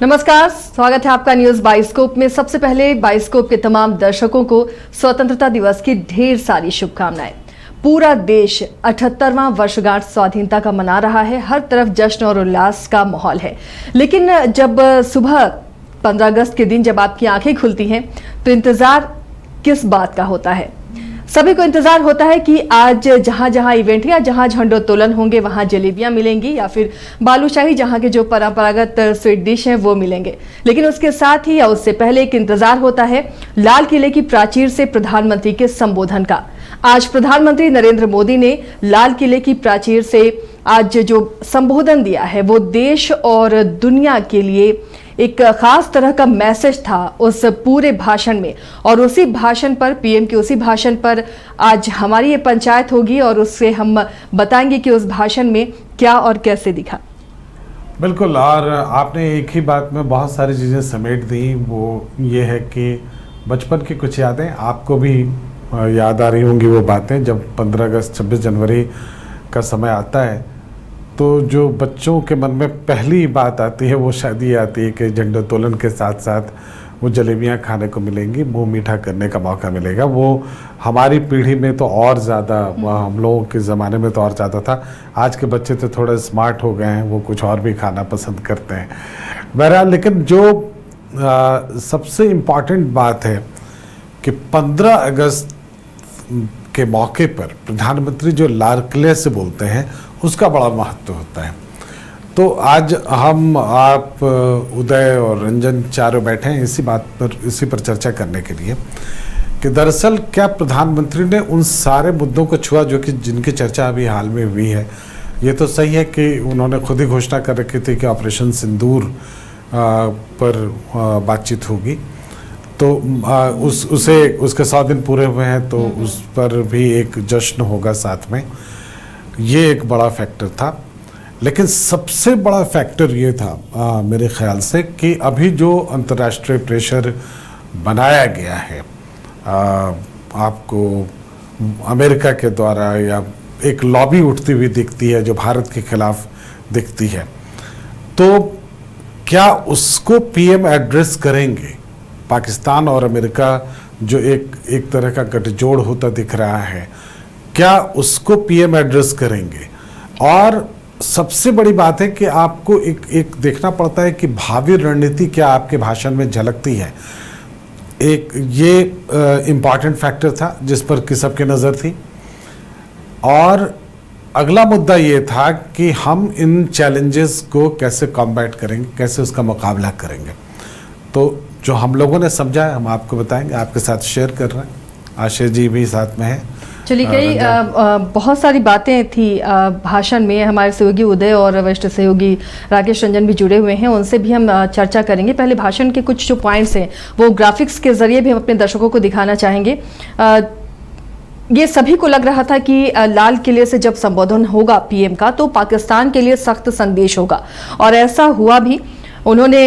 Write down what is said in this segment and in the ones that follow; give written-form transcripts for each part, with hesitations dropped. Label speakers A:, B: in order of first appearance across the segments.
A: नमस्कार, स्वागत है आपका न्यूज बाइस्कोप में। सबसे पहले बाइस्कोप के तमाम दर्शकों को स्वतंत्रता दिवस की ढेर सारी शुभकामनाएं। पूरा देश 78वां वर्षगांठ स्वाधीनता का मना रहा है। हर तरफ जश्न और उल्लास का माहौल है। लेकिन जब सुबह 15 अगस्त के दिन जब आपकी आंखें खुलती हैं तो इंतजार किस बात का होता है? सभी को इंतजार होता है कि आज जहां जहां इवेंट या जहां झंडोत्तोलन होंगे वहां जलेबियां मिलेंगी या फिर बालूशाही, जहां के जो परंपरागत स्वीट डिश हैं वो मिलेंगे। लेकिन उसके साथ ही या उससे पहले एक इंतजार होता है लाल किले की प्राचीर से प्रधानमंत्री के संबोधन का। आज प्रधानमंत्री नरेंद्र मोदी ने लाल किले की प्राचीर से आज जो संबोधन दिया है वो देश और दुनिया के लिए एक खास तरह का मैसेज था उस पूरे भाषण में। और उसी भाषण पर, पीएम के उसी भाषण पर आज हमारी ये पंचायत होगी और उससे हम बताएंगे कि उस भाषण में क्या और कैसे दिखा।
B: बिल्कुल, और आपने एक ही बात में बहुत सारी चीज़ें समेट दी। वो ये है कि बचपन की कुछ यादें आपको भी याद आ रही होंगी। वो बातें जब 15 अगस्त 26 जनवरी का समय आता है तो जो बच्चों के मन में पहली बात आती है वो शायद ये आती है कि झंडोत्तोलन के साथ साथ वो जलेबियाँ खाने को मिलेंगी, मुँह मीठा करने का मौका मिलेगा। वो हमारी पीढ़ी में तो और ज़्यादा, हम लोगों के ज़माने में तो और ज़्यादा था। आज के बच्चे तो थोड़े स्मार्ट हो गए हैं, वो कुछ और भी खाना पसंद करते हैं। बहरहाल, लेकिन जो सबसे इम्पॉर्टेंट बात है कि 15 अगस्त के मौके पर प्रधानमंत्री जो लाल किले से बोलते हैं उसका बड़ा महत्व होता है। तो आज हम, आप, उदय और रंजन चारों बैठे हैं इसी पर चर्चा करने के लिए कि दरअसल क्या प्रधानमंत्री ने उन सारे मुद्दों को छुआ जो कि जिनकी चर्चा अभी हाल में हुई है। ये तो सही है कि उन्होंने खुद ही घोषणा कर रखी थी कि ऑपरेशन सिंदूर पर बातचीत होगी, तो उसके 100 दिन पूरे हुए हैं तो उस पर भी एक जश्न होगा साथ में। ये एक बड़ा फैक्टर था। लेकिन सबसे बड़ा फैक्टर ये था मेरे ख्याल से कि अभी जो अंतर्राष्ट्रीय प्रेशर बनाया गया है आपको अमेरिका के द्वारा, या एक लॉबी उठती हुई दिखती है जो भारत के खिलाफ दिखती है, तो क्या उसको पीएम एड्रेस करेंगे? पाकिस्तान और अमेरिका जो एक तरह का गठजोड़ होता दिख रहा है, क्या उसको पीएम एड्रेस करेंगे? और सबसे बड़ी बात है कि आपको एक देखना पड़ता है कि भावी रणनीति क्या आपके भाषण में झलकती है। एक ये इम्पॉर्टेंट फैक्टर था जिस पर कि सबकी नज़र थी। और अगला मुद्दा ये था कि हम इन चैलेंजेस को कैसे कॉम्बैट करेंगे, कैसे उसका मुकाबला करेंगे। तो जो हम लोगों ने समझा है हम आपको बताएंगे, आपके साथ शेयर कर रहे हैं। आशीष जी भी साथ में हैं।
A: चलिए, कई बहुत सारी बातें थी भाषण में। हमारे सहयोगी उदय और वरिष्ठ सहयोगी राकेश रंजन भी जुड़े हुए हैं, उनसे भी हम चर्चा करेंगे। पहले भाषण के कुछ जो पॉइंट्स हैं वो ग्राफिक्स के जरिए भी हम अपने दर्शकों को दिखाना चाहेंगे। ये सभी को लग रहा था कि लाल किले से जब संबोधन होगा पीएम का तो पाकिस्तान के लिए सख्त संदेश होगा, और ऐसा हुआ भी। उन्होंने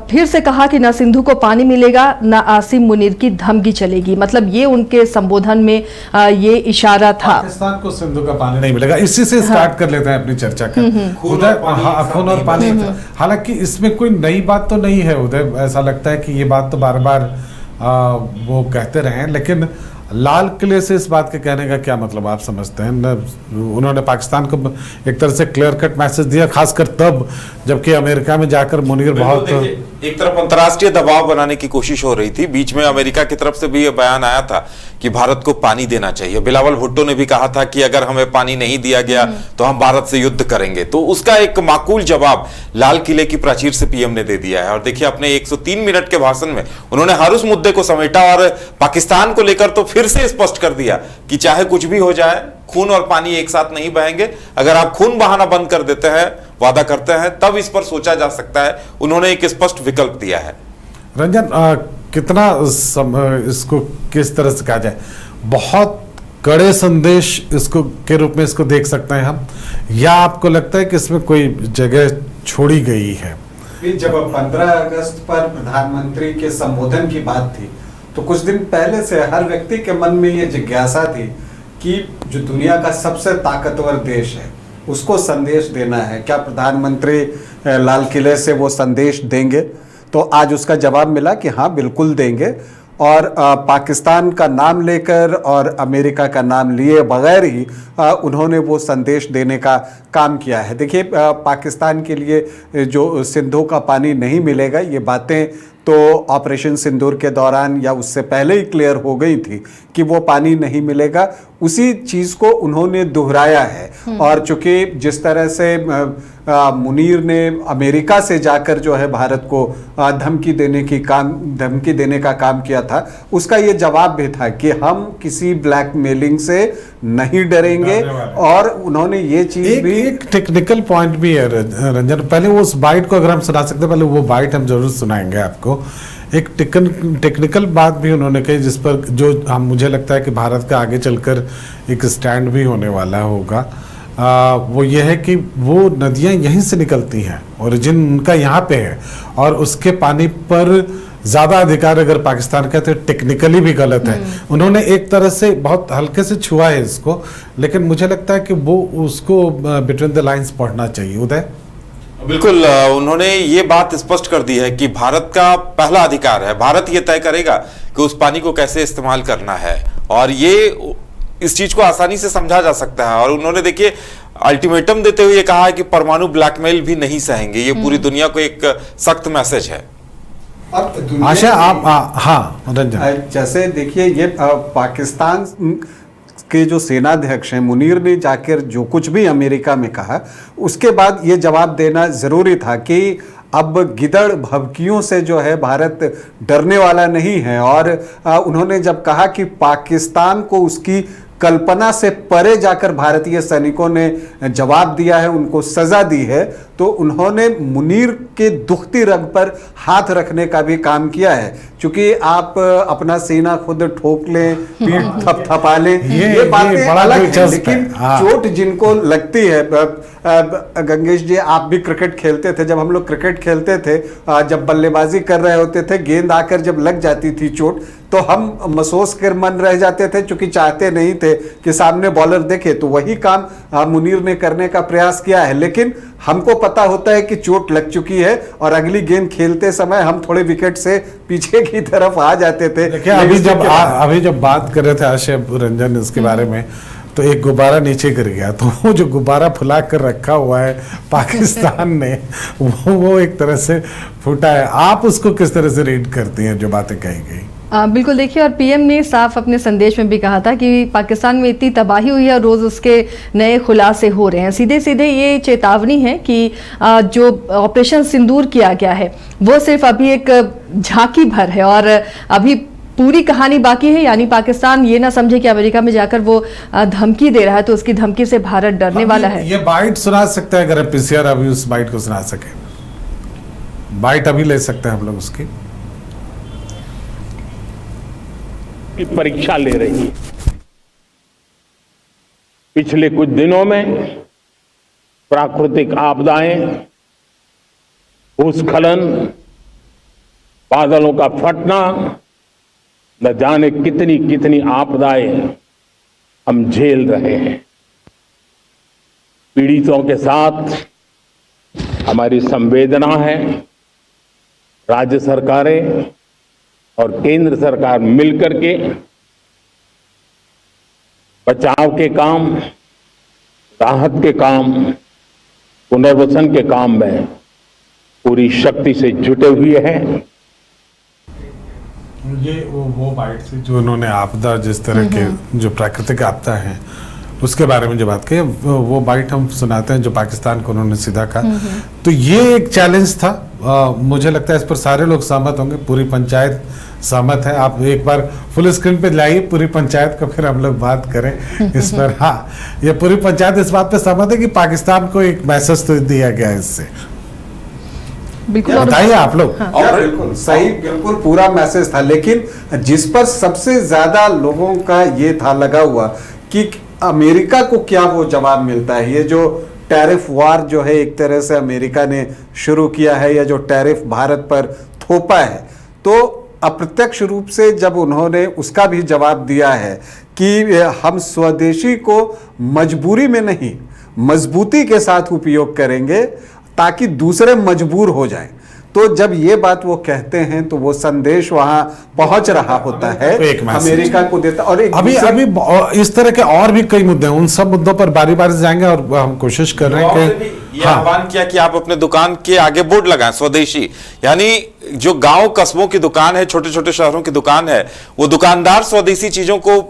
A: फिर से कहा कि न सिंधु को पानी मिलेगा न आसिम मुनीर की धमकी चलेगी। मतलब ये उनके संबोधन में ये इशारा था।
B: पाकिस्तान को सिंधु का पानी नहीं मिलेगा। इसी से स्टार्ट कर लेते हैं अपनी चर्चा का। उदय, खून और पानी। हालांकि इसमें कोई नई बात तो नहीं है उदय, ऐसा लगता है कि ये बात तो बार बार वो कहते रहे, लेकिन लाल किले से इस बात के कहने का क्या मतलब आप समझते हैं? उन्होंने पाकिस्तान को एक तरह से क्लियर कट मैसेज दिया, खासकर तब जबकि अमेरिका में जाकर मुनीर बहुत
C: एक तरफ अंतर्राष्ट्रीय दबाव बनाने की कोशिश हो रही थी। बीच में अमेरिका की तरफ से भी यह बयान आया था कि भारत को पानी देना चाहिए। बिलावल भुट्टो ने भी कहा था कि अगर हमें पानी नहीं दिया गया तो हम भारत से युद्ध करेंगे। तो उसका एक माकूल जवाब लाल किले की प्राचीर से पीएम ने दे दिया है। और देखिए, अपने 103 मिनट के भाषण में उन्होंने हर उस मुद्दे को समेटा और पाकिस्तान को लेकर तो फिर से स्पष्ट कर दिया कि चाहे कुछ भी हो जाए, खून और पानी एक साथ नहीं बहेंगे। अगर आप खून बहाना बंद कर देते हैं, वादा करते हैं, तब इस पर सोचा जा सकता है। उन्होंने एक स्पष्ट विकल्प दिया है।
B: रंजन, कितना इसको किस तरह से कहा जाए, बहुत कड़े संदेश इसको के रूप में इसको देख सकते हैं हम, या आपको लगता है कि इसमें कोई जगह छोड़ी गई है?
D: जब 15 अगस्त पर प्रधानमंत्री के संबोधन की बात थी तो कुछ दिन पहले से हर व्यक्ति के मन में ये जिज्ञासा थी कि जो दुनिया का सबसे ताकतवर देश है उसको संदेश देना है। क्या प्रधानमंत्री लाल किले से वो संदेश देंगे। तो आज उसका जवाब मिला कि हाँ बिल्कुल देंगे, और पाकिस्तान का नाम लेकर और अमेरिका का नाम लिए बगैर ही उन्होंने वो संदेश देने का काम किया है। देखिए, पाकिस्तान के लिए जो सिंधु का पानी नहीं मिलेगा, ये बातें तो ऑपरेशन सिंदूर के दौरान या उससे पहले ही क्लियर हो गई थी कि वो पानी नहीं मिलेगा। उसी चीज़ को उन्होंने दोहराया है। और चूंकि जिस तरह से मुनीर ने अमेरिका से जाकर जो है भारत को धमकी देने का काम किया था, उसका ये जवाब भी था कि हम किसी ब्लैकमेलिंग से नहीं डरेंगे। और उन्होंने ये चीज भी
B: एक टेक्निकल पॉइंट भी है रंजन, पहले वो उस बाइट को अगर हम सुना सकते, पहले वो बाइट हम जरूर सुनाएंगे आपको। एक टेक्निकल बात भी उन्होंने कही जिस पर जो मुझे लगता है कि भारत का आगे चलकर एक स्टैंड भी होने वाला होगा। वो ये है कि वो नदियां यहीं से निकलती हैं, ओरिजिन उनका यहाँ पे है, और उसके पानी पर ज़्यादा अधिकार अगर पाकिस्तान का तो टेक्निकली भी गलत है। उन्होंने एक तरह से बहुत हल्के से छुआ है इसको, लेकिन मुझे लगता है कि वो उसको बिटवीन द लाइंस पढ़ना चाहिए। उदय,
C: बिल्कुल, उन्होंने ये बात स्पष्ट कर दी है कि भारत का पहला अधिकार है, भारत ये तय करेगा कि उस पानी को कैसे इस्तेमाल करना है, और ये इस चीज को आसानी से समझा जा सकता है। और उन्होंने देखिए अल्टीमेटम देते हुए कहा है कि परमाणु ब्लैकमेल भी नहीं सहेंगे। ये पूरी दुनिया को एक सख्त मैसेज है।
B: आशा आप हाँ रंजन,
D: जैसे देखिए, ये पाकिस्तान के जो सेनाध्यक्ष हैं मुनीर ने जाकर जो कुछ भी अमेरिका में कहा, उसके बाद ये जवाब देना जरूरी था कि अब गिदड़ भभकियों से जो है भारत डरने वाला नहीं है। और उन्होंने जब कहा कि पाकिस्तान को उसकी कल्पना से परे जाकर भारतीय सैनिकों ने जवाब दिया है, उनको सजा दी है, तो उन्होंने मुनीर के दुखती रग पर हाथ रखने का भी काम किया है। क्योंकि आप अपना सीना खुद ठोक लें, पीठ थपथपा लें, ये बातें अलग हैं, लेकिन चोट जिनको लगती है, गंगेश जी आप भी क्रिकेट खेलते थे, जब हम लोग क्रिकेट खेलते थे, जब बल्लेबाजी कर रहे होते थे, गेंद आकर जब लग जाती थी चोट, तो हम मसोस कर मन रह जाते थे, क्योंकि चाहते नहीं थे कि सामने बॉलर देखे। तो वही काम मुनीर ने करने का प्रयास किया है, लेकिन हमको पता होता है कि चोट लग चुकी है और अगली गेंद खेलते समय हम थोड़े विकेट से पीछे की तरफ आ जाते थे।
B: देखिए, अभी जब बात कर रहे थे आशा रंजन इसके बारे में, तो एक गुब्बारा नीचे गिर गया, तो वो जो गुब्बारा फुला कर रखा हुआ है पाकिस्तान ने, वो एक तरह से फूटा है। आप उसको किस तरह से रीड करती हैं जो बातें कही गई?
A: बिल्कुल, देखिए, और पीएम ने साफ अपने संदेश में भी कहा था कि पाकिस्तान में इतनी तबाही हुई है और रोज उसके नए खुलासे हो रहे हैं। सीधे सीधे ये चेतावनी है कि जो ऑपरेशन सिंदूर किया गया है वो सिर्फ अभी एक झांकी भर है और अभी पूरी कहानी बाकी है। यानी पाकिस्तान ये ना समझे कि अमेरिका में जाकर वो धमकी दे रहा है तो उसकी धमकी से भारत डरने वाला है।
B: ये बाइट सुना सकते हैं, अगर पीसीआर अभी उस बाइट को सुना सके, बाइट अभी ले सकते हैं हम लोग उसकी।
E: की परीक्षा ले रही है। पिछले कुछ दिनों में प्राकृतिक आपदाएं, भूस्खलन, बादलों का फटना, न जाने कितनी कितनी आपदाएं हम झेल रहे हैं। पीड़ितों के साथ हमारी संवेदना है। राज्य सरकारें और केंद्र सरकार मिलकर के बचाव के काम, राहत के काम, पुनर्वसन के काम में पूरी शक्ति से जुटे हुए हैं।
B: ये वो बाइट थी जो उन्होंने आपदा, जिस तरह के जो प्राकृतिक आपदा है उसके बारे में जो बात कही, वो बाइट हम सुनाते हैं जो पाकिस्तान को उन्होंने सीधा कहा। तो ये एक चैलेंज था। मुझे लगता है इस पर सारे लोग सहमत होंगे, पूरी पंचायत सहमत है। आप एक बार फुल स्क्रीन पे लाइए पूरी पंचायत को, फिर हम लोग बात करें इस पर। हाँ, ये पूरी पंचायत इस बात पे सहमत है कि पाकिस्तान को एक मैसेज तो दिया गया इससे।
A: बिल्कुल,
B: बताइए आप लोग।
A: हाँ।
D: और बिल्कुल सही, बिल्कुल पूरा मैसेज था, लेकिन जिस पर सबसे ज्यादा लोगों का ये था लगा हुआ कि अमेरिका को क्या वो जवाब मिलता है। ये जो टैरिफ वार जो है एक तरह से अमेरिका ने शुरू किया है, या जो टैरिफ भारत पर थोपा है, तो अप्रत्यक्ष रूप से जब उन्होंने उसका भी जवाब दिया है कि हम स्वदेशी को मजबूरी में नहीं मजबूती के साथ उपयोग करेंगे, ताकि दूसरे मजबूर हो जाएं। तो जब ये बात वो कहते हैं तो वो संदेश वहां पहुंच रहा होता है,
B: एक मैसेज
D: अमेरिका को देता। और एक
B: अभी इस तरह के और भी कई मुद्दे हैं, उन सब मुद्दों पर बारी बारी जाएंगे और हम कोशिश कर रहे हैं कि
C: ये आह्वान किया कि आप अपने दुकान के आगे बोर्ड लगाएं स्वदेशी, यानी जो गांव कस्बों की दुकान है, छोटे छोटे शहरों की दुकान है, वो दुकानदार स्वदेशी चीजों को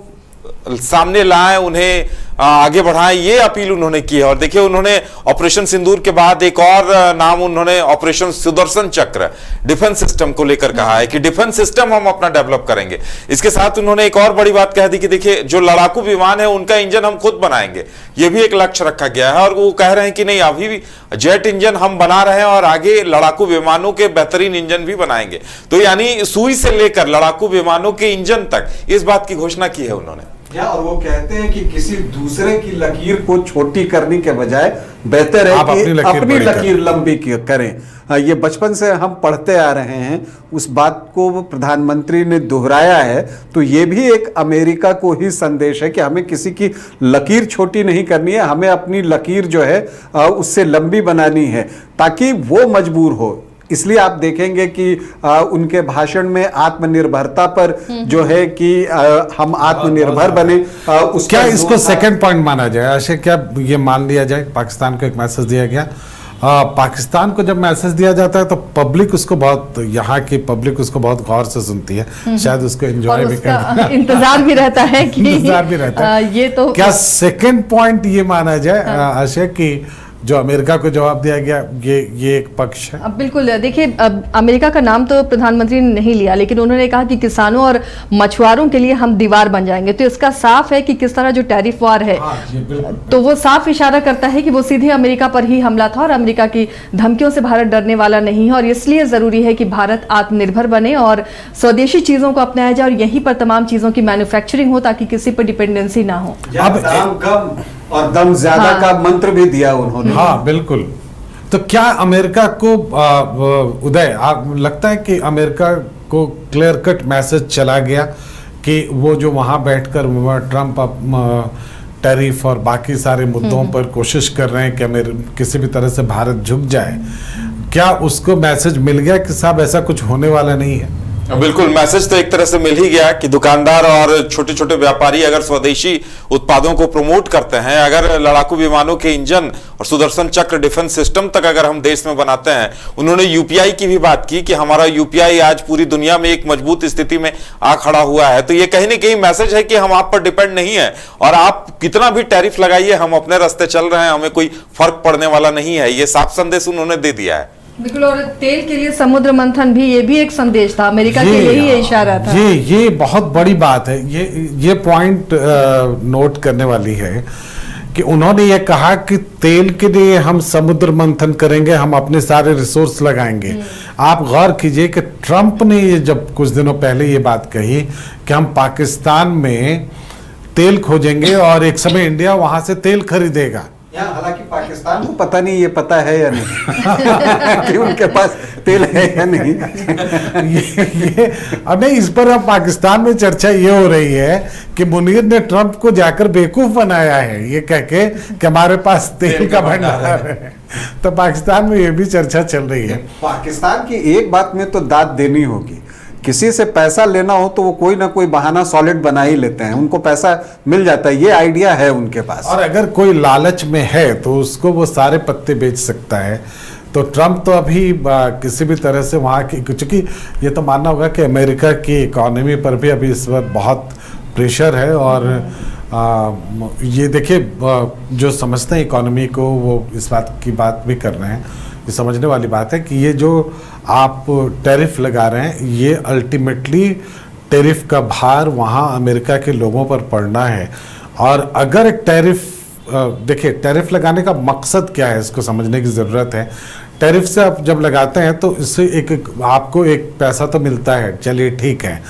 C: सामने लाएं, उन्हें आगे बढ़ाएं, ये अपील उन्होंने की है। और देखिए, उन्होंने ऑपरेशन सिंदूर के बाद एक और नाम उन्होंने ऑपरेशन सुदर्शन चक्र डिफेंस सिस्टम को लेकर कहा है कि डिफेंस सिस्टम हम अपना डेवलप करेंगे। इसके साथ उन्होंने एक और बड़ी बात कह दी कि देखिए, जो लड़ाकू विमान है उनका इंजन हम खुद बनाएंगे, ये भी एक लक्ष्य रखा गया है। और वो कह रहे हैं कि नहीं, अभी भी जेट इंजन हम बना रहे हैं और आगे लड़ाकू विमानों के बेहतरीन इंजन भी बनाएंगे। तो यानी सुई से लेकर लड़ाकू विमानों के इंजन तक इस बात की घोषणा की है उन्होंने।
D: और वो कहते हैं कि किसी दूसरे की लकीर को छोटी करने के बजाय बेहतर है कि अपनी लकीर लंबी करें। ये बचपन से हम पढ़ते आ रहे हैं, उस बात को प्रधानमंत्री ने दोहराया है। तो ये भी एक अमेरिका को ही संदेश है कि हमें किसी की लकीर छोटी नहीं करनी है, हमें अपनी लकीर जो है उससे लंबी बनानी है ताकि वो मजबूर हो। इसलिए आप देखेंगे कि उनके भाषण में आत्मनिर्भरता पर जो है कि हम आत्मनिर्भर बने,
B: क्या इसको सेकंड पॉइंट माना जाए? ऐसे क्या ये मान लिया जाए पाकिस्तान को एक मैसेज दिया गया? पाकिस्तान को जब मैसेज दिया जाता है तो पब्लिक उसको बहुत, यहाँ की पब्लिक उसको बहुत गौर से सुनती है, शायद उसको एंजॉय भी करता है,
A: इंतजार भी रहता है कि
B: इंतजार भी रहता है।
A: ये तो
B: क्या सेकंड पॉइंट ये माना जाए आशय कि जो अमेरिका को जवाब दिया गया ये एक पक्ष है?
A: अब बिल्कुल देखिए, अब अमेरिका का नाम तो प्रधानमंत्री ने नहीं लिया, लेकिन उन्होंने कहा कि किसानों और मछुआरों के लिए हम दीवार बन जाएंगे। तो इसका साफ है कि किस तरह जो टैरिफ वार है, तो वो साफ इशारा करता है कि वो सीधे अमेरिका पर ही हमला था और अमेरिका की धमकियों से भारत डरने वाला नहीं है। और इसलिए जरूरी है कि भारत आत्मनिर्भर बने और स्वदेशी चीजों को अपनाया जाए और यहीं पर तमाम चीजों की मैन्युफैक्चरिंग हो ताकि किसी पर डिपेंडेंसी ना हो।
D: अब दाम कम और दम ज्यादा का मंत्र भी दिया उन्होंने।
B: हाँ बिल्कुल। तो क्या अमेरिका को उदय लगता है कि अमेरिका को क्लियर कट मैसेज चला गया कि वो जो वहां बैठकर ट्रंप टैरिफ और बाकी सारे मुद्दों पर कोशिश कर रहे हैं कि किसी भी तरह से भारत झुक जाए, क्या उसको मैसेज मिल गया कि साहब ऐसा कुछ होने वाला नहीं है?
C: बिल्कुल, मैसेज तो एक तरह से मिल ही गया कि दुकानदार और छोटे छोटे व्यापारी अगर स्वदेशी उत्पादों को प्रमोट करते हैं, अगर लड़ाकू विमानों के इंजन और सुदर्शन चक्र डिफेंस सिस्टम तक अगर हम देश में बनाते हैं। उन्होंने यूपीआई की भी बात की कि हमारा यूपीआई आज पूरी दुनिया में एक मजबूत स्थिति में आ खड़ा हुआ है। तो ये कहीं ना कहीं मैसेज है कि हम आप पर डिपेंड नहीं है और आप कितना भी टैरिफ लगाइए, हम अपने रास्ते चल रहे हैं, हमें कोई फर्क पड़ने वाला नहीं है। ये साफ संदेश उन्होंने दे दिया है।
A: बिल्कुल। और तेल के लिए समुद्र मंथन भी, ये भी एक संदेश था अमेरिका के लिए ही, ये इशारा था।
B: ये बहुत बड़ी बात है। ये पॉइंट नोट करने वाली है कि उन्होंने ये कहा कि तेल के लिए हम समुद्र मंथन करेंगे, हम अपने सारे रिसोर्स लगाएंगे। आप गौर कीजिए कि ट्रंप ने ये जब कुछ दिनों पहले ये बात कही कि हम पाकिस्तान में तेल खोजेंगे और एक समय इंडिया वहां से तेल खरीदेगा।
D: हालांकि पाकिस्तान को पता नहीं, ये पता है या नहीं कि उनके पास तेल है या नहीं।
B: अब नहीं, इस पर अब पाकिस्तान में चर्चा ये हो रही है कि मुनीर ने ट्रंप को जाकर बेवकूफ बनाया है ये कह के कि हमारे पास तेल का भंडार है। तो पाकिस्तान में ये भी चर्चा चल रही है।
D: पाकिस्तान की एक बात में तो दाद देनी होगी, किसी से पैसा लेना हो तो वो कोई ना कोई बहाना सॉलिड बना ही लेते हैं, उनको पैसा मिल जाता है, ये आइडिया है उनके पास।
B: और अगर कोई लालच में है तो उसको वो सारे पत्ते बेच सकता है। तो ट्रंप तो अभी किसी भी तरह से वहाँ की, क्योंकि ये तो मानना होगा कि अमेरिका की इकोनॉमी पर भी अभी इस वक्त बहुत प्रेशर है। और ये देखिए, जो समझते हैं इकोनॉमी को वो इस बात की बात भी कर रहे हैं, ये समझने वाली बात है कि ये जो आप टैरिफ लगा रहे हैं, ये अल्टीमेटली टैरिफ का भार वहाँ अमेरिका के लोगों पर पड़ना है। और अगर टैरिफ, देखिए टैरिफ लगाने का मकसद क्या है इसको समझने की ज़रूरत है। टैरिफ से आप जब लगाते हैं तो इससे आपको एक पैसा तो मिलता है, चलिए ठीक है,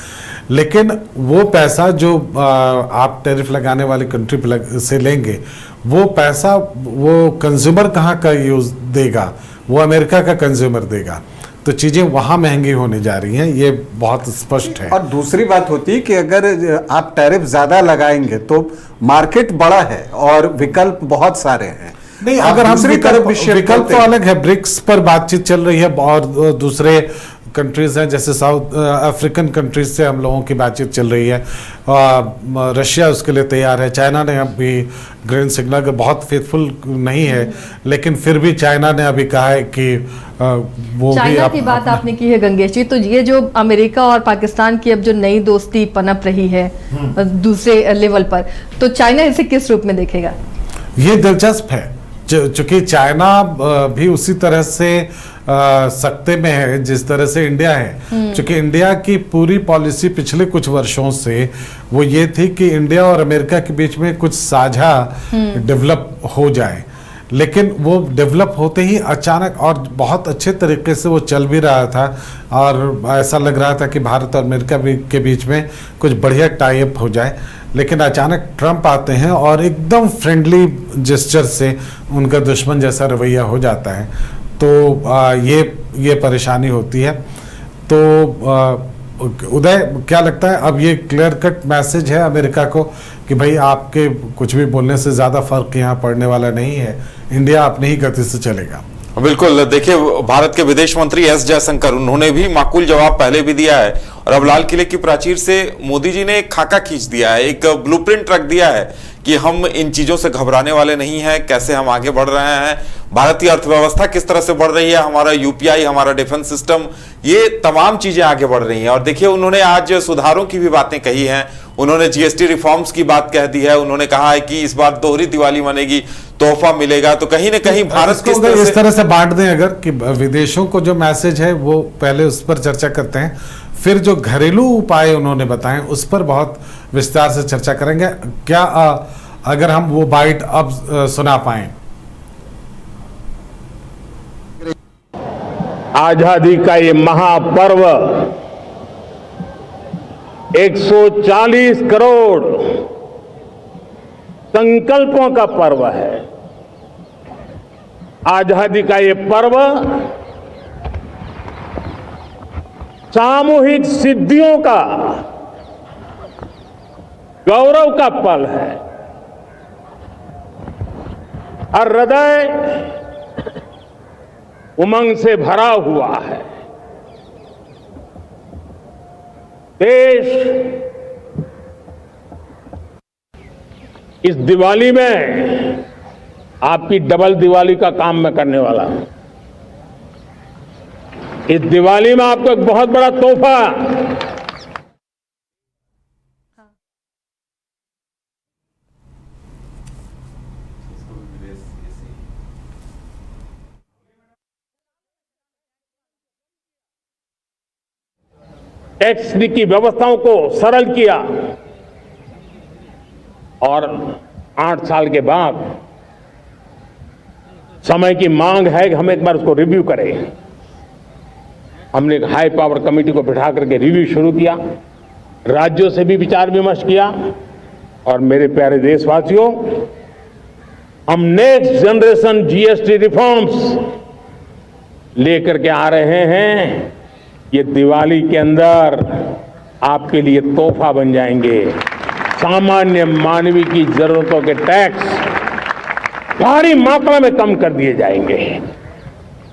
B: लेकिन वो पैसा जो आप टैरिफ लगाने वाली कंट्री से लेंगे, वो पैसा वो कंज्यूमर कहाँ का यूज़ देगा? वो अमेरिका का कंज्यूमर देगा। तो चीजें वहां महंगी होने जा रही हैं, ये बहुत स्पष्ट है।
D: और दूसरी बात होती है कि अगर आप टैरिफ ज्यादा लगाएंगे तो मार्केट बड़ा है और विकल्प बहुत सारे हैं।
B: नहीं,
D: आप
B: अगर हम
D: दूसरी तरफ भी shift
B: विकल्प
D: होते
B: तो
D: हैं।
B: अलग है, ब्रिक्स पर बातचीत चल रही है और दूसरे कंट्रीज हैं जैसे साउथ अफ्रीकन कंट्रीज से हम लोगों की बातचीत चल रही है। रशिया उसके लिए तैयार है, चाइना ने अभी ग्रीन सिग्नल का बहुत फेथफुल नहीं है, लेकिन फिर भी चाइना ने अभी कहा है कि वो भी
A: चाइना की बात आपने की है गंगेश जी, तो ये जो अमेरिका और पाकिस्तान की अब जो नई दोस्ती पनप रही है दूसरे लेवल पर, तो चाइना इसे किस रूप में देखेगा?
B: ये दिलचस्प है चूंकि चाइना भी उसी तरह से सकते में है जिस तरह से इंडिया है। क्योंकि इंडिया की पूरी पॉलिसी पिछले कुछ वर्षों से वो ये थी कि इंडिया और अमेरिका के बीच में कुछ साझा डेवलप हो जाए, लेकिन वो डेवलप होते ही अचानक और बहुत अच्छे तरीके से वो चल भी रहा था और ऐसा लग रहा था कि भारत और अमेरिका के बीच में कुछ बढ़िया टाई अप हो जाए, लेकिन अचानक ट्रंप आते हैं और एकदम फ्रेंडली जेस्चर से उनका दुश्मन जैसा रवैया हो जाता है। तो ये परेशानी होती है। तो उदय, क्या लगता है अब ये क्लियर कट मैसेज है अमेरिका को कि भाई आपके कुछ भी बोलने से ज़्यादा फर्क यहाँ पड़ने वाला नहीं है, इंडिया अपनी ही गति से चलेगा?
C: बिल्कुल, देखिए भारत के विदेश मंत्री एस जयशंकर, उन्होंने भी माकूल जवाब पहले भी दिया है और अब लाल किले की प्राचीर से मोदी जी ने एक खाका खींच दिया है, एक ब्लूप्रिंट रख दिया है कि हम इन चीजों से घबराने वाले नहीं हैं, कैसे हम आगे बढ़ रहे हैं, भारतीय अर्थव्यवस्था किस तरह से बढ़ रही है, हमारा यूपीआई, हमारा डिफेंस सिस्टम, ये तमाम चीजें आगे बढ़ रही हैं। और देखिए उन्होंने आज सुधारों की भी बातें कही हैं, उन्होंने जीएसटी रिफॉर्म्स की बात कह दी है, उन्होंने कहा है कि इस बार दोहरी दिवाली मनेगी, तोहफा मिलेगा। तो कहीं ना कहीं भारत किस तरह
B: इस तरह से बांट दें अगर कि विदेशों को जो मैसेज है वो पहले उस पर चर्चा करते हैं, फिर जो घरेलू उपाय उन्होंने बताए उस पर बहुत विस्तार से चर्चा करेंगे। क्या अगर हम वो बाइट अब सुना पाएं?
E: आजादी का ये महापर्व 140 करोड़ संकल्पों का पर्व है। आजादी का ये पर्व सामूहिक सिद्धियों का गौरव का पल है। और हृदय उमंग से भरा हुआ है। देश इस दिवाली में आपकी डबल दिवाली का काम मैं करने वाला हूं। इस दिवाली में आपको एक बहुत बड़ा तोहफा टैक्स की व्यवस्थाओं को सरल किया और 8 साल के बाद समय की मांग है कि हम एक बार उसको रिव्यू करें। हमने एक हाई पावर कमेटी को बिठा करके रिव्यू शुरू किया, राज्यों से भी विचार विमर्श किया और मेरे प्यारे देशवासियों, हम नेक्स्ट जनरेशन जीएसटी रिफॉर्म्स लेकर के आ रहे हैं। ये दिवाली के अंदर आपके लिए तोहफा बन जाएंगे। सामान्य मानवीय की जरूरतों के टैक्स भारी मात्रा में कम कर दिए जाएंगे,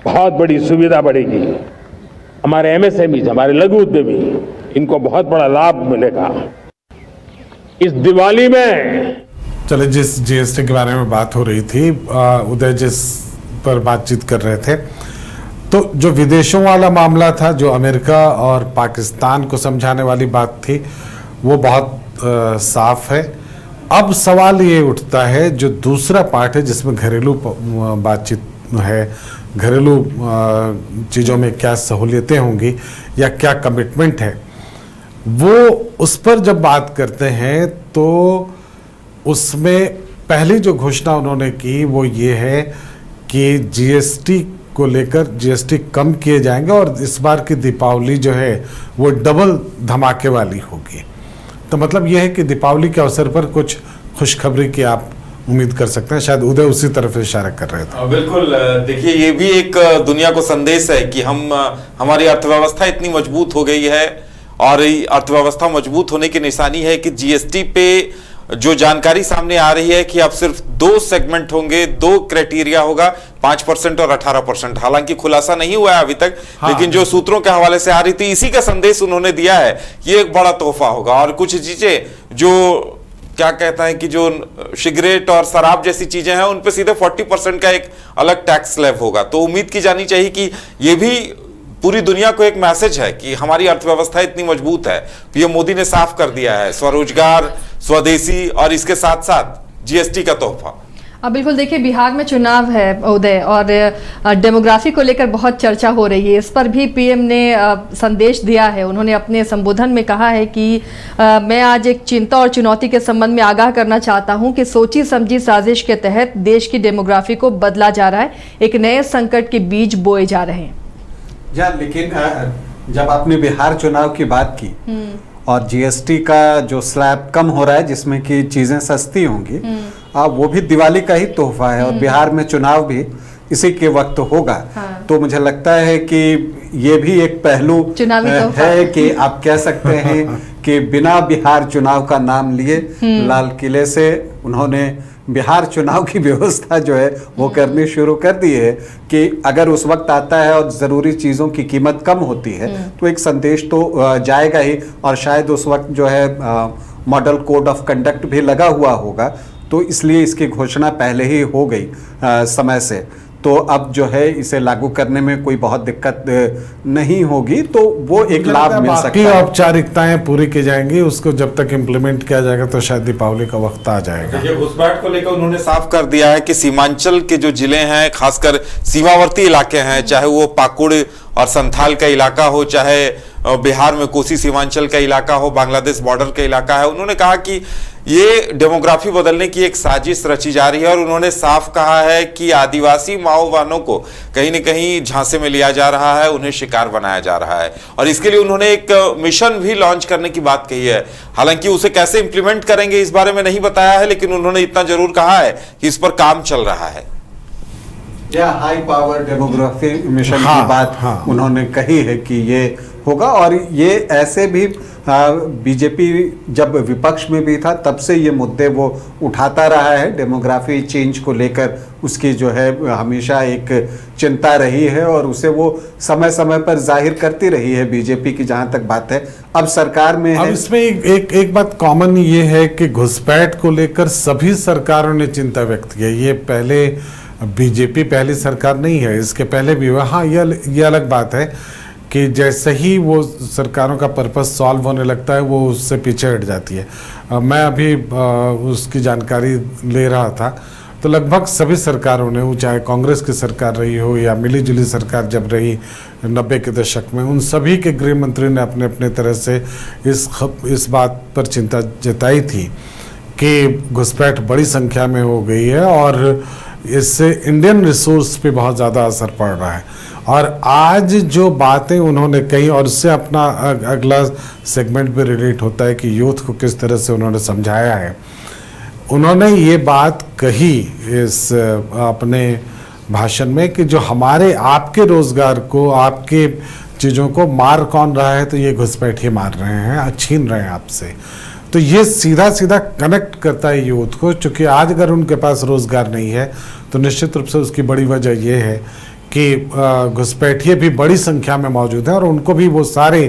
E: बहुत बड़ी सुविधा बढ़ेगी। हमारे एमएसएमई, हमारे लघु उद्यमी, इनको बहुत बड़ा लाभ मिलेगा इस दिवाली में।
B: चले, जिस जीएसटी के बारे में बात हो रही थी, उदय जिस पर बातचीत कर रहे थे, तो जो विदेशों वाला मामला था, जो अमेरिका और पाकिस्तान को समझाने वाली बात थी, वो बहुत साफ है। अब सवाल ये उठता है जो दूसरा पार्ट है जिसमें घरेलू बातचीत है, घरेलू चीज़ों में क्या सहूलियतें होंगी या क्या कमिटमेंट है, वो उस पर जब बात करते हैं तो उसमें पहली जो घोषणा उन्होंने की वो ये है कि जीएसटी को लेकर जीएसटी कम किए जाएंगे और इस बार की दीपावली जो है वो डबल धमाके वाली होगी। तो मतलब यह है कि दीपावली के अवसर पर कुछ खुशखबरी की आप उम्मीद कर सकते हैं। शायद उदय उसी तरफ इशारा कर रहे थे।
C: बिल्कुल, देखिए ये भी एक दुनिया को संदेश है कि हमारी अर्थव्यवस्था इतनी मजबूत हो गई है और अर्थव्यवस्था मजबूत होने की निशानी है कि जीएसटी पे जो जानकारी सामने आ रही है कि अब सिर्फ 2 सेगमेंट होंगे, 2 क्राइटेरिया होगा, 5% और 18%। हालांकि खुलासा नहीं हुआ है अभी तक, लेकिन जो सूत्रों के हवाले से आ रही थी, इसी का संदेश उन्होंने दिया है। ये एक बड़ा तोहफा होगा। और कुछ चीजें जो क्या कहता है कि जो सिगरेट और शराब जैसी चीजें हैं, उन पे सीधे 40% का एक अलग टैक्स स्लैब होगा। तो उम्मीद की जानी चाहिए कि ये भी पूरी दुनिया को एक मैसेज है कि हमारी अर्थव्यवस्था इतनी मजबूत है। पीएम मोदी ने साफ कर दिया है, स्वरोजगार, स्वदेशी और इसके साथ साथ जीएसटी का तोहफा।
A: अब बिल्कुल देखिए, बिहार में चुनाव है उदय, और डेमोग्राफी को लेकर बहुत चर्चा हो रही है। इस पर भी पीएम ने संदेश दिया है। उन्होंने अपने संबोधन में कहा है कि मैं आज एक चिंता और चुनौती के संबंध में आगाह करना चाहता हूं कि सोची समझी साजिश के तहत देश की डेमोग्राफी को बदला जा रहा है, एक नए संकट के बीज बोए जा रहे हैं।
D: लेकिन जब आपने बिहार चुनाव की बात की और जीएसटी का जो स्लैब कम हो रहा है जिसमें कि चीजें सस्ती होंगी, वो भी दिवाली का ही तोहफा है और बिहार में चुनाव भी इसी के वक्त होगा। तो मुझे लगता है कि ये भी एक पहलू है कि आप कह सकते हैं कि बिना बिहार चुनाव का नाम लिए लाल किले से उन्होंने बिहार चुनाव की व्यवस्था जो है वो करनी शुरू कर दी है कि अगर उस वक्त आता है और ज़रूरी चीज़ों की कीमत कम होती है तो एक संदेश तो जाएगा ही। और शायद उस वक्त जो है मॉडल कोड ऑफ कंडक्ट भी लगा हुआ होगा, तो इसलिए इसकी घोषणा पहले ही हो गई समय से। तो अब जो है इसे लागू करने में कोई बहुत दिक्कत नहीं होगी, तो वो एक लाभ मिल सकता है।
B: औपचारिकताएं पूरी की जाएंगी, उसको जब तक इम्प्लीमेंट किया जाएगा तो शायद दीपावली का वक्त आ जाएगा।
C: देखिए, घुसपैठ को लेकर उन्होंने साफ कर दिया है कि सीमांचल के जो जिले हैं, खासकर सीमावर्ती इलाके हैं, चाहे वो पाकुड़ और संथाल का इलाका हो, चाहे बिहार में कोसी सीमांचल का इलाका हो, बांग्लादेश बॉर्डर का इलाका है, उन्होंने कहा कि ये डेमोग्राफी बदलने की एक साजिश रची जा रही है। और उन्होंने साफ कहा है कि आदिवासी माओवादियों को कहीं न कहीं झांसे में लिया जा रहा है, उन्हें शिकार बनाया जा रहा है, और इसके लिए उन्होंने एक मिशन भी लॉन्च करने की बात कही है। हालांकि उसे कैसे इंप्लीमेंट करेंगे इस बारे में नहीं बताया है, लेकिन उन्होंने इतना जरूर कहा है कि इस पर काम चल रहा है।
D: हाई पावर डेमोग्राफी मिशन की बात उन्होंने कही है कि ये होगा। और ये ऐसे भी बीजेपी जब विपक्ष में भी था तब से ये मुद्दे वो उठाता रहा है। डेमोग्राफी चेंज को लेकर उसकी जो है हमेशा एक चिंता रही है और उसे वो समय समय पर जाहिर करती रही है बीजेपी की, जहां तक बात है अब सरकार में है।
B: अब इसमें एक बात कॉमन ये है कि घुसपैठ को लेकर सभी सरकारों ने चिंता व्यक्त की है। ये पहले बीजेपी पहली सरकार नहीं है, इसके पहले भी हुआ। हाँ, ये अलग बात है कि जैसे ही वो सरकारों का पर्पस सॉल्व होने लगता है वो उससे पीछे हट जाती है। मैं अभी उसकी जानकारी ले रहा था, तो लगभग सभी सरकारों ने, वो चाहे कांग्रेस की सरकार रही हो या मिली जुली सरकार जब रही 90 के दशक में, उन सभी के गृह मंत्री ने अपने अपने तरह से इस बात पर चिंता जताई थी कि घुसपैठ बड़ी संख्या में हो गई है और इससे इंडियन रिसोर्स पे बहुत ज़्यादा असर पड़ रहा है। और आज जो बातें उन्होंने कही, और उससे अपना अगला सेगमेंट भी रिलेट होता है कि यूथ को किस तरह से उन्होंने समझाया है। उन्होंने ये बात कही इस अपने भाषण में कि जो हमारे आपके रोजगार को, आपके चीज़ों को मार कौन रहा है, तो ये घुसपैठिए मार रहे हैं, छीन रहे हैं आपसे। तो ये सीधा सीधा कनेक्ट करता है यूथ को, क्योंकि आज अगर उनके पास रोजगार नहीं है तो निश्चित रूप से उसकी बड़ी वजह ये है कि घुसपैठिए भी बड़ी संख्या में मौजूद हैं और उनको भी वो सारे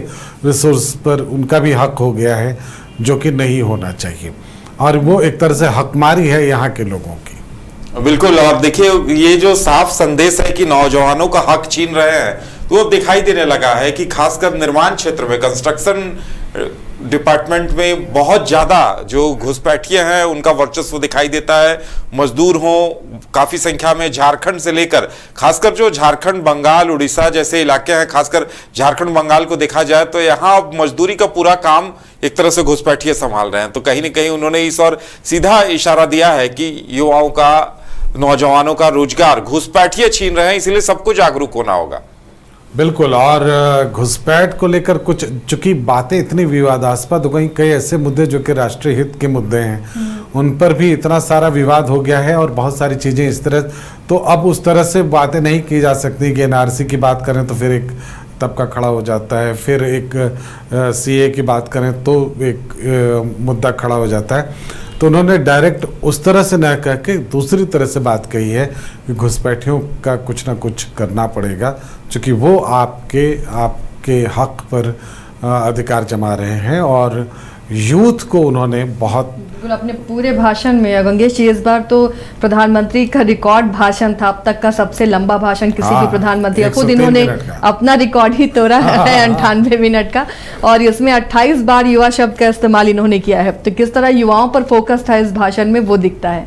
B: रिसोर्स पर उनका भी हक हो गया है, जो कि नहीं होना चाहिए। और वो एक तरह से हकमारी है यहाँ के लोगों की।
C: बिल्कुल। और देखिए, ये जो साफ संदेश है कि नौजवानों का हक छीन रहे हैं, तो अब दिखाई देने लगा है कि खासकर निर्माण क्षेत्र में, कंस्ट्रक्शन डिपार्टमेंट में बहुत ज्यादा जो घुसपैठिए हैं उनका वर्चस्व दिखाई देता है। मजदूर हो काफी संख्या में झारखंड से लेकर, खासकर जो झारखंड, बंगाल, उड़ीसा जैसे इलाके हैं, खासकर झारखंड बंगाल को देखा जाए तो यहाँ अब मजदूरी का पूरा काम एक तरह से घुसपैठिए संभाल रहे हैं। तो कहीं ना कहीं उन्होंने इस और सीधा इशारा दिया है कि युवाओं का, नौजवानों का रोजगार घुसपैठिए छीन रहे हैं, इसलिए सबको जागरूक होना होगा।
B: बिल्कुल। और घुसपैठ को लेकर कुछ, चूंकि बातें इतनी विवादास्पद हो गई, कई ऐसे मुद्दे जो कि राष्ट्रीय हित के मुद्दे हैं उन पर भी इतना सारा विवाद हो गया है और बहुत सारी चीज़ें इस तरह, तो अब उस तरह से बातें नहीं की जा सकती कि एनआरसी की बात करें तो फिर एक तबका खड़ा हो जाता है, फिर एक सीए की बात करें तो एक मुद्दा खड़ा हो जाता है। तो उन्होंने डायरेक्ट उस तरह से न कह के दूसरी तरह से बात कही है कि घुसपैठियों का कुछ ना कुछ करना पड़ेगा, क्योंकि वो आपके हक पर अधिकार जमा रहे हैं। और यूथ को उन्होंने बहुत
A: बिल्कुल अपने पूरे भाषण में गंगेश जी, इस बार तो प्रधानमंत्री का रिकॉर्ड भाषण था, अब तक का सबसे लंबा भाषण किसी भी प्रधानमंत्री का। खुद
B: 103
A: इन्होंने
B: मिनट का।
A: अपना रिकॉर्ड ही तोड़ा है 98 मिनट का, और इसमें 28 बार युवा शब्द का इस्तेमाल इन्होंने किया है। तो किस तरह युवाओं पर फोकस था इस भाषण में, वो दिखता है।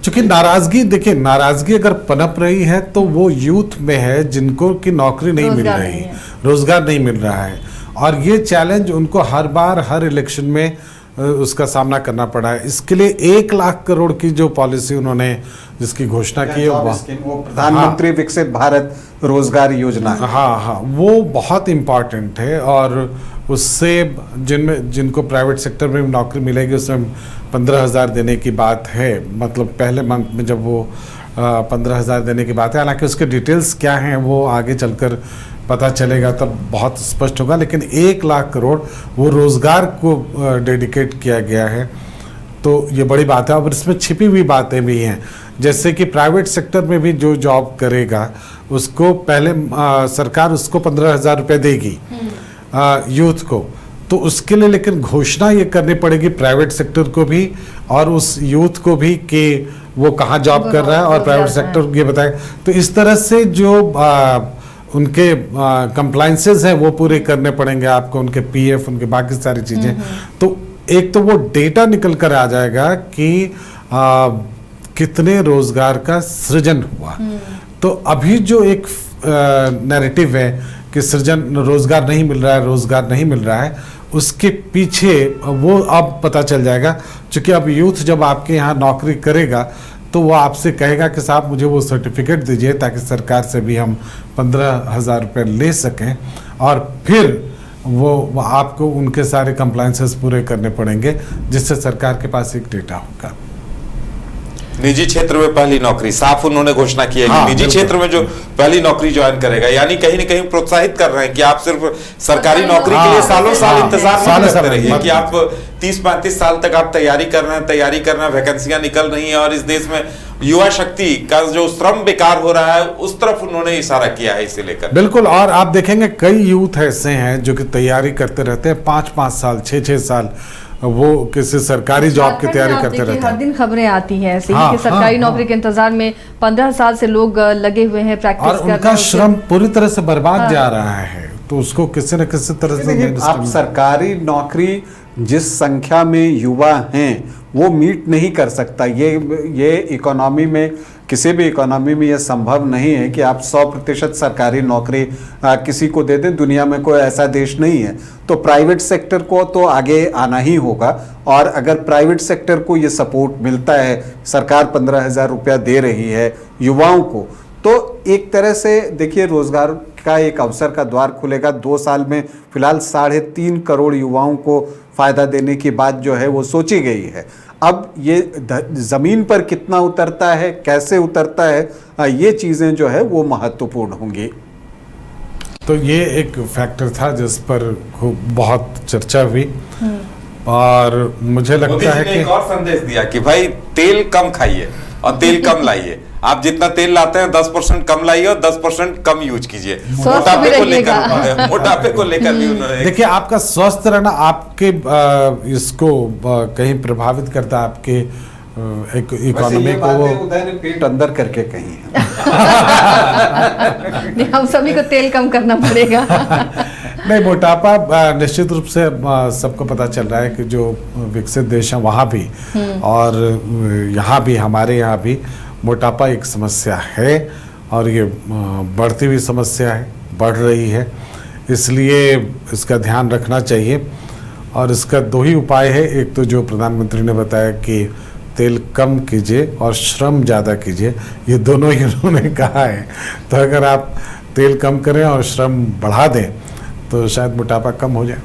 B: क्योंकि नाराजगी, देखिए नाराजगी अगर पनप रही है तो वो यूथ में है जिनको कि नौकरी नहीं मिल
A: रोजगार
B: रही,
A: नहीं है।
B: रोजगार नहीं मिल रहा है, और ये चैलेंज उनको हर बार हर इलेक्शन में उसका सामना करना पड़ा है। इसके लिए 1 लाख करोड़ की जो पॉलिसी उन्होंने जिसकी घोषणा की है
D: वो प्रधानमंत्री विकसित भारत रोजगार योजना है।
B: हाँ, वो बहुत इम्पॉर्टेंट है। और उससे जिनको प्राइवेट सेक्टर में नौकरी मिलेगी उसमें 15,000 देने की बात है, मतलब पहले मंथ में जब वो 15,000 देने की बात है। हालांकि उसके डिटेल्स क्या हैं वो आगे चलकर पता चलेगा, तब बहुत स्पष्ट होगा। लेकिन 1 लाख करोड़ वो रोजगार को डेडिकेट किया गया है, तो ये बड़ी बात है। और इसमें छिपी हुई बातें भी हैं, जैसे कि प्राइवेट सेक्टर में भी जो जॉब करेगा उसको पहले सरकार उसको 15,000 रुपये देगी यूथ को, तो उसके लिए लेकिन घोषणा ये करनी पड़ेगी प्राइवेट सेक्टर को भी और उस यूथ को भी कि वो कहाँ जॉब कर रहा है, और प्राइवेट सेक्टर ये बताए। तो इस तरह से जो उनके कंप्लाइंसेस हैं वो पूरे करने पड़ेंगे आपको, उनके पीएफ, उनके बाकी सारी चीज़ें। तो एक तो वो डेटा निकल कर आ जाएगा कि कितने रोजगार का सृजन हुआ। तो अभी जो एक नैरेटिव है कि सृजन, रोजगार नहीं मिल रहा है, रोजगार नहीं मिल रहा है, उसके पीछे वो अब पता चल जाएगा। क्योंकि अब यूथ जब आपके यहाँ नौकरी करेगा तो वो आपसे कहेगा कि साहब मुझे वो सर्टिफिकेट दीजिए ताकि सरकार से भी हम 15,000 रुपये ले सकें, और फिर वो आपको उनके सारे कंप्लायंसेस पूरे करने पड़ेंगे, जिससे सरकार के पास एक डेटा होगा।
C: निजी क्षेत्र में पहली नौकरी साफ उन्होंने घोषणा की है कि निजी क्षेत्र में जो पहली नौकरी ज्वाइन करेगा, यानी कहीं न कहीं प्रोत्साहित कर रहे हैं कि आप सिर्फ सरकारी नौकरी के लिए सालों साल इंतजार मत करते रहिए कि आप 30-35 साल तक आप तैयारी कर रहे हैं, वैकेंसियां निकल रही हैं, और इस देश में युवा शक्ति का जो श्रम बेकार हो रहा है उस तरफ उन्होंने इशारा किया है इसे लेकर।
B: बिल्कुल, और आप देखेंगे कई यूथ ऐसे हैं जो कि तैयारी करते रहते हैं 5-5 साल, 6-6 साल, वो किसी सरकारी जॉब की तैयारी करते रहते हैं।
A: हर दिन खबरें आती हैं ऐसे ही कि सरकारी नौकरी के इंतजार में 15 साल से लोग लगे हुए हैं, प्रैक्टिस कर रहे हैं,
B: उनका श्रम पूरी तरह से बर्बाद जा रहा है, तो उसको किसी न किसी तरह से
D: आप सरकारी नौकरी जिस संख्या में युवा हैं वो मीट नहीं कर सकता। ये इकोनॉमी में, किसी भी इकोनॉमी में ये संभव नहीं है कि आप 100% सरकारी नौकरी किसी को दे दें। दुनिया में कोई ऐसा देश नहीं है। तो प्राइवेट सेक्टर को तो आगे आना ही होगा, और अगर प्राइवेट सेक्टर को ये सपोर्ट मिलता है, सरकार 15,000 रुपया दे रही है युवाओं को, तो एक तरह से देखिए रोजगार का एक अवसर का द्वार खुलेगा। 2 साल में फिलहाल 3.5 करोड़ युवाओं को फायदा देने की बात जो है वो सोची गई है। अब ये जमीन पर कितना उतरता है, कैसे उतरता है, ये चीजें जो है वो महत्वपूर्ण होंगी।
B: तो ये एक फैक्टर था जिस पर खूब बहुत चर्चा हुई, और मुझे लगता है कि
C: एक और संदेश दिया कि भाई तेल कम खाइए और तेल कम लाइए। आप जितना तेल लाते हैं 10% कम लाइए और 10% कम यूज कीजिए। मोटापे को लेकर भी उन्होंने, देखिए
B: आपका स्वस्थ रहना आपके इसको कहीं प्रभावित करता है, आपके इकोनॉमी को। वो
D: उदय ने पेट अंदर करके कही है।
A: नहीं, हम सभी को तेल कम करना पड़ेगा।
B: नहीं, मोटापा निश्चित रूप से सबको पता चल रहा है कि जो विकसित देश हैं वहाँ भी और यहाँ भी, हमारे यहाँ भी मोटापा एक समस्या है, और ये बढ़ती हुई समस्या है, बढ़ रही है। इसलिए इसका ध्यान रखना चाहिए, और इसका 2 ही उपाय है। एक तो जो प्रधानमंत्री ने बताया कि तेल कम कीजिए और श्रम ज़्यादा कीजिए, ये दोनों ही उन्होंने कहा है। तो अगर आप तेल कम करें और श्रम बढ़ा दें तो शायद मोटापा कम हो जाए।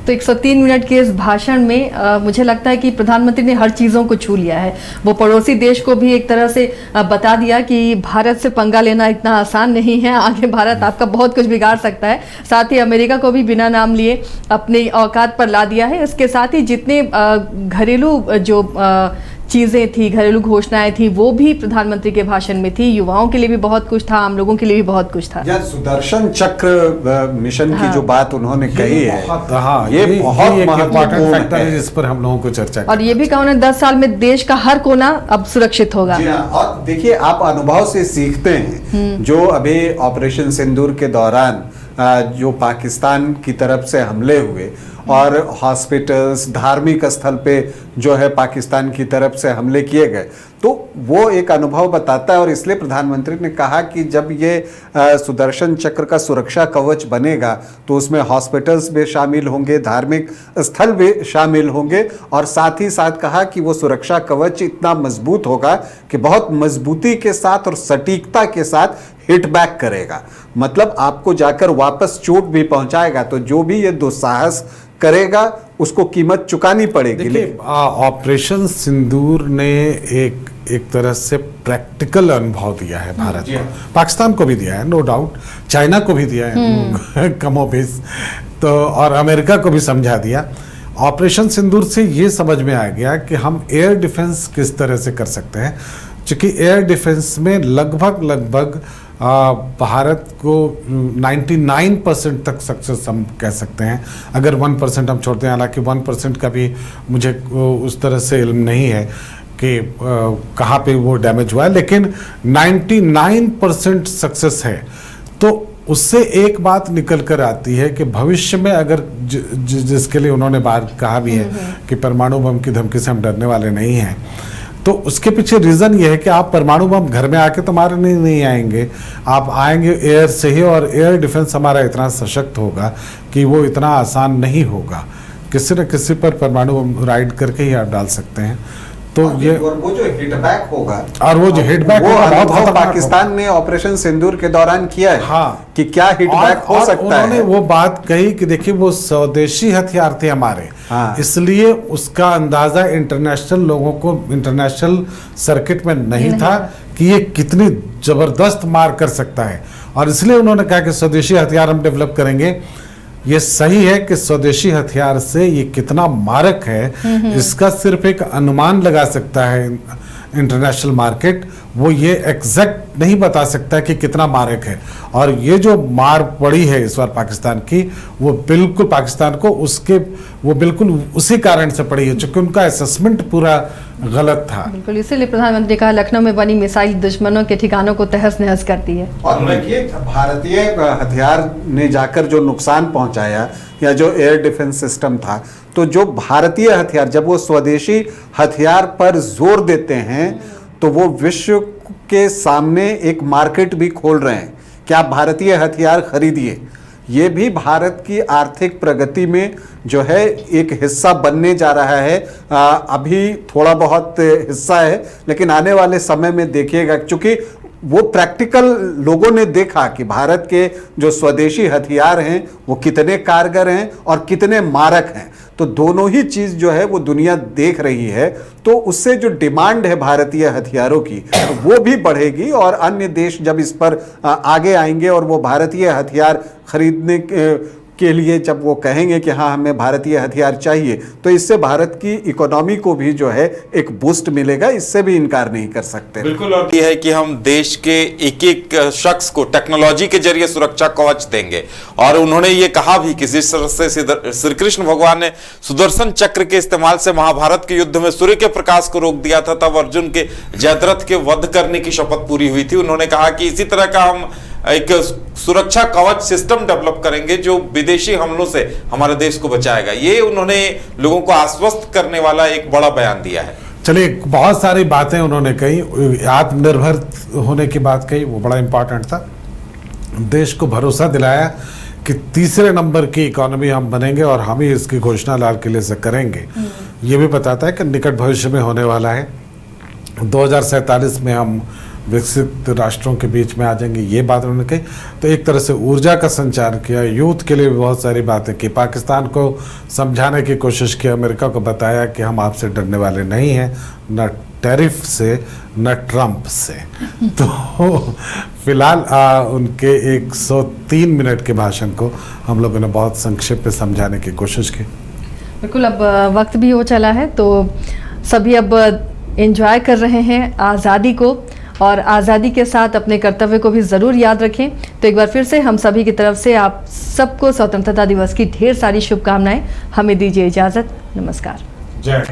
A: तो 103 मिनट के इस भाषण में मुझे लगता है कि प्रधानमंत्री ने हर चीज़ों को छू लिया है। वो पड़ोसी देश को भी एक तरह से बता दिया कि भारत से पंगा लेना इतना आसान नहीं है, आगे भारत आपका बहुत कुछ बिगाड़ सकता है। साथ ही अमेरिका को भी बिना नाम लिए अपनी औकात पर ला दिया है। इसके साथ ही जितने घरेलू जो चीज़ें थी, घरेलू घोषणाएं थी, वो भी प्रधानमंत्री के भाषण में थी। युवाओं के लिए भी बहुत कुछ था, आम लोगों के लिए भी बहुत कुछ था।
D: या सुदर्शन चक्र मिशन की जो बात उन्होंने कही है,
B: हाँ,
D: ये बहुत
B: एक इम्पोर्टेंट
D: महत्वपूर्ण
B: फैक्टर है
D: है।
B: जिस पर हम लोगों को चर्चा
A: और ये भी कहा उन्होंने 10 साल में देश का हर कोना अब सुरक्षित होगा।
D: जी हाँ, और देखिए आप अनुभव से सीखते हैं। जो अभी ऑपरेशन सिंदूर के दौरान जो पाकिस्तान की तरफ से हमले हुए और हॉस्पिटल्स, धार्मिक स्थल पे जो है पाकिस्तान की तरफ से हमले किए गए, तो वो एक अनुभव बताता है। और इसलिए प्रधानमंत्री ने कहा कि जब ये सुदर्शन चक्र का सुरक्षा कवच बनेगा तो उसमें हॉस्पिटल्स भी शामिल होंगे, धार्मिक स्थल भी शामिल होंगे, और साथ ही साथ कहा कि वो सुरक्षा कवच इतना मजबूत होगा कि बहुत मजबूती के साथ और सटीकता के साथ हिट बैक करेगा, मतलब आपको जाकर वापस चोट भी पहुंचाएगा। तो जो भी ये दुस्साहस करेगा उसको कीमत चुकानी पड़ेगी।
B: देखिए, ऑपरेशन सिंदूर ने एक तरह से प्रैक्टिकल अनुभव दिया है भारत को, पाकिस्तान को भी दिया है, नो डाउट, चाइना को भी दिया है कमोबेश, तो और अमेरिका को भी समझा दिया। ऑपरेशन सिंदूर से ये समझ में आ गया कि हम एयर डिफेंस किस तरह से कर सकते हैं, क्योंकि एयर डिफेंस में लगभग भारत को 99% तक सक्सेस हम कह सकते हैं, अगर 1% हम छोड़ते हैं। हालांकि 1% का भी मुझे उस तरह से इल्म नहीं है कि कहाँ पे वो डैमेज हुआ है, लेकिन 99% सक्सेस है। तो उससे एक बात निकल कर आती है कि भविष्य में अगर जिसके लिए उन्होंने बार कहा भी है कि परमाणु बम की धमकी से हम डरने वाले नहीं हैं, तो उसके पीछे रीज़न ये है कि आप परमाणु बम घर में आके तो मारने नहीं आएंगे, आप आएंगे एयर से ही, और एयर डिफेंस हमारा इतना सशक्त होगा कि वो इतना आसान नहीं होगा। किसी न किसी पर परमाणु बम राइड करके ही आप डाल सकते हैं। तो ये
D: और वो जो हिटबैक होगा,
B: और वो जो हिटबैक
D: वो
B: होगा बहुत
D: अनुभव
B: खतरनाक
D: पाकिस्तान ने ऑपरेशन सिंदूर के दौरान किया है।
B: हाँ,
D: कि क्या हिटबैक हो सकता
B: उन्होंने
D: है।
B: वो बात कही कि देखिए वो स्वदेशी हथियार थे हमारे,
D: हाँ।
B: इसलिए उसका अंदाजा इंटरनेशनल लोगों को, इंटरनेशनल सर्किट में नहीं था कि ये कितनी जबरदस्त मार कर सकता है, और इसलिए उन्होंने कहा कि स्वदेशी हथियार हम डेवलप करेंगे। ये सही है कि स्वदेशी हथियार से ये कितना मारक है इसका सिर्फ एक अनुमान लगा सकता है इंटरनेशनल मार्केट, वो ये एग्जैक्ट नहीं बता सकता कि कितना मारक है। और ये जो मार पड़ी है इस बार पाकिस्तान की, वो बिल्कुल पाकिस्तान को वो बिल्कुल उसी कारण से पड़ी है, क्योंकि उनका असेसमेंट पूरा गलत था।
A: बिल्कुल, इसीलिए प्रधानमंत्री कहा लखनऊ में बनी मिसाइल दुश्मनों के ठिकानों को तहस नहस करती है।
D: और देखिए भारतीय हथियार ने जाकर जो नुकसान पहुंचाया, या जो एयर डिफेंस सिस्टम था, तो जो भारतीय हथियार जब वो स्वदेशी हथियार पर जोर देते हैं तो वो विश्व के सामने एक मार्केट भी खोल रहे हैं कि आप भारतीय हथियार खरीदिए। ये भी भारत की आर्थिक प्रगति में जो है एक हिस्सा बनने जा रहा है। अभी थोड़ा बहुत हिस्सा है, लेकिन आने वाले समय में देखिएगा, क्योंकि वो प्रैक्टिकल लोगों ने देखा कि भारत के जो स्वदेशी हथियार हैं वो कितने कारगर हैं और कितने मारक हैं। तो दोनों ही चीज़ जो है वो दुनिया देख रही है, तो उससे जो डिमांड है भारतीय हथियारों की वो भी बढ़ेगी, और अन्य देश जब इस पर आगे आएंगे और वो भारतीय हथियार खरीदने के लिए जब वो कहेंगे कि हाँ हमें भारतीय हथियार चाहिए, तो इससे भारत की इकोनॉमी को भी जो है एक बूस्ट मिलेगा, इससे भी इनकार नहीं कर सकते।
C: बिल्कुल, और ये है कि हम देश के एक एक शख्स को टेक्नोलॉजी के जरिए सुरक्षा कवच देंगे। और उन्होंने ये कहा भी कि जिस तरह से श्री कृष्ण भगवान ने सुदर्शन चक्र के इस्तेमाल से महाभारत के युद्ध में सूर्य के प्रकाश को रोक दिया था, तब अर्जुन के जयद्रथ के वध करने की शपथ पूरी हुई थी। उन्होंने कहा कि इसी तरह का हम एक सुरक्षा कवच सिस्टम डेवलप करेंगे जो विदेशी हमलों से हमारे देश को बचाएगा। ये उन्होंने लोगों को आश्वस्त करने वाला एक बड़ा बयान दिया है।
B: चलिए, बहुत सारी बातें उन्होंने कही, आत्मनिर्भर होने की बात कही, वो बड़ा इंपॉर्टेंट था। देश को भरोसा दिलाया कि तीसरे नंबर की इकोनॉमी हम बनेंगे और हम ही इसकी घोषणा लाल किले से करेंगे। ये भी बताता है कि निकट भविष्य में होने वाला है। 2047 में हम विकसित राष्ट्रों के बीच में आ जाएंगे, ये बात उन्होंने कही। तो एक तरह से ऊर्जा का संचार किया, यूथ के लिए भी बहुत सारी बातें की, पाकिस्तान को समझाने की कोशिश की, अमेरिका को बताया कि हम आपसे डरने वाले नहीं हैं, न टैरिफ से न ट्रंप से। तो फिलहाल उनके 103 मिनट के भाषण को हम लोगों ने बहुत संक्षेप में समझाने की कोशिश की।
A: बिल्कुल, अब वक्त भी हो चला है तो सभी अब एंजॉय कर रहे हैं आज़ादी को, और आज़ादी के साथ अपने कर्तव्य को भी ज़रूर याद रखें। तो एक बार फिर से हम सभी की तरफ से आप सबको स्वतंत्रता दिवस की ढेर सारी शुभकामनाएं। हमें दीजिए इजाज़त। नमस्कार।
B: जय